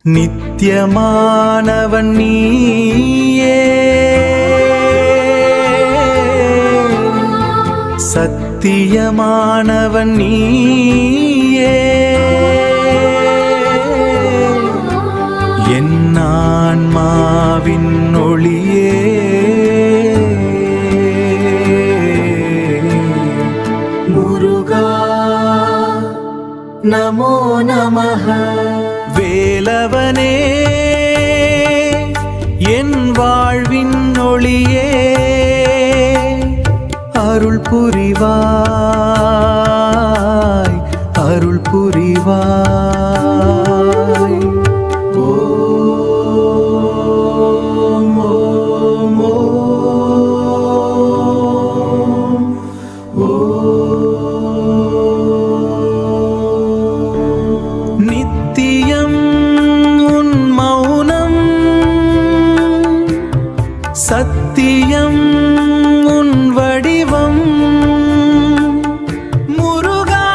நித்தியமானவன் நீயே, சத்தியமானவன் நீயே, என் ஆன்மாவின் ஒளியே. முருகா நமோ நமஹ. வேலவனே என் வாழ்வின் ஒளியே, அருள் புரிவாய், அருள் புரிவாய். ஓம் ஓம் ஓம். நித்தியம் உன் மௌனம், சத்தியம் உன் வடிவம். முருகா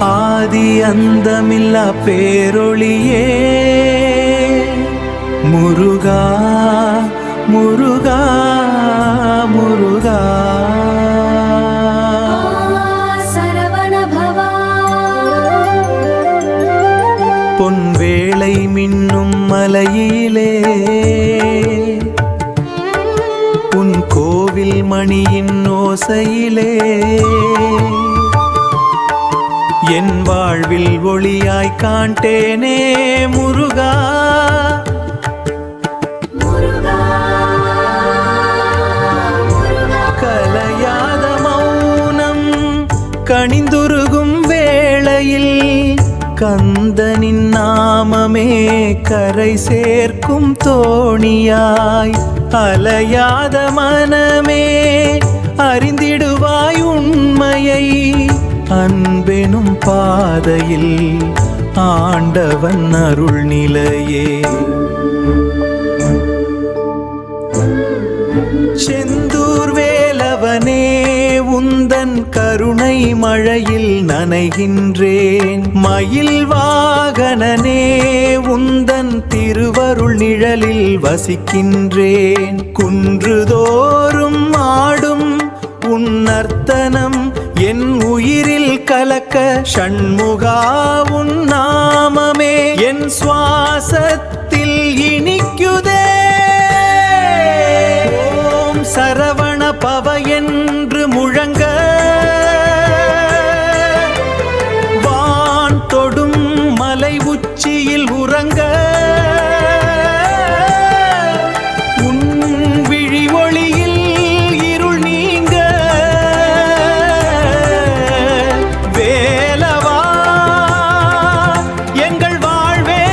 ஆதி அந்தமில்லா பேரொளியே. முருகா முருகா முருகா. பொன்வேளை மின்னும் மலையிலே, உன் கோவில் மணியின் ஓசையிலே, என் வாழ்வில் ஒளியாய் காண்டேனே. முருகா கலையாத மௌனம் கனிந்துருகும் வேளையில், கந்தனின் நாமமே கரை சேர்க்கும் தோணியாய். அலையாத மனமே அறிந்திடுவாய் உண்மையை, அன்பெனும் பாதையில் ஆண்டவன் அருள் நிலையே. செந்தூர் வேலவனே உந்தன் கருணை மழையில் நனைகின்றேன். மயில் வாகனனே உந்தன் திருவருள் நிழலில் வசிக்கின்றேன். குன்றுதோறும் ஆடும் உன் நர்த்தனம் என் உயிரில் கலக்க, ஷண்முகா உன் நாமமே என் சுவாசத்தில் இனிக்குதே. ஓம் சரவண பவ என்று முழங்க, வான் தொடும் மலை உச்சியில் உறங்க, உன் விழி ஒளியில் இருள் நீங்க. வேலவா எங்கள் வாழ்வே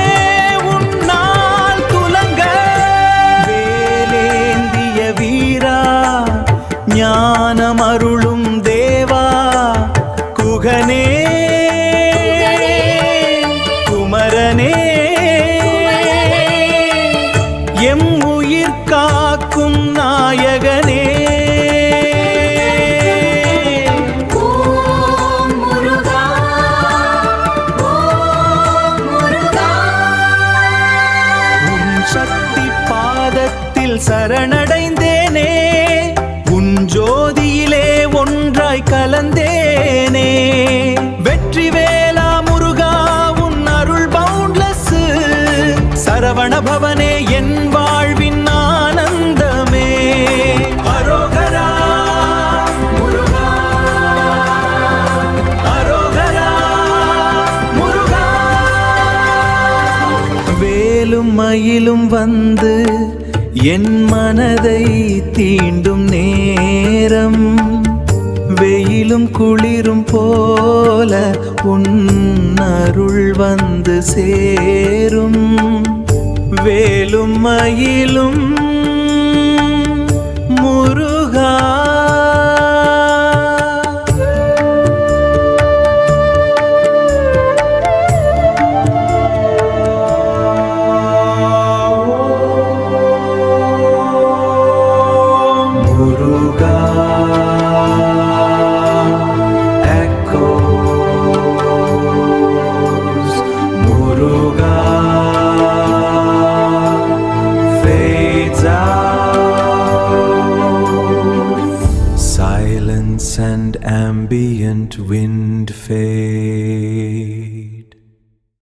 உன்னால் துலங்க. வேலேந்திய வீரா ஞானம் அருளும் தேவா, குகனே குமரனே எம் உயிர் காக்கும் நாயகனே. உன் சக்தி பாதத்தில் சரணடைந்தேனே, உன் ஜோதியிலே ஒன்றாய் கலந்தேனே. வெற்றி வேலா முருகா உன் அருள் பவுண்ட்லெஸ். சரவண பவனே என் வாழ்வின் ஆனந்தமே. அரோகரா முருகா, அரோகரா முருகா. வேலும் மயிலும் வந்து என் மனதை தீண்டும் நேரம், வெயிலும் குளிரும் போல உன் அருள் வந்து சேரும். வேலும் மயிலும் முருகா. முருகா echo. ambient wind fade.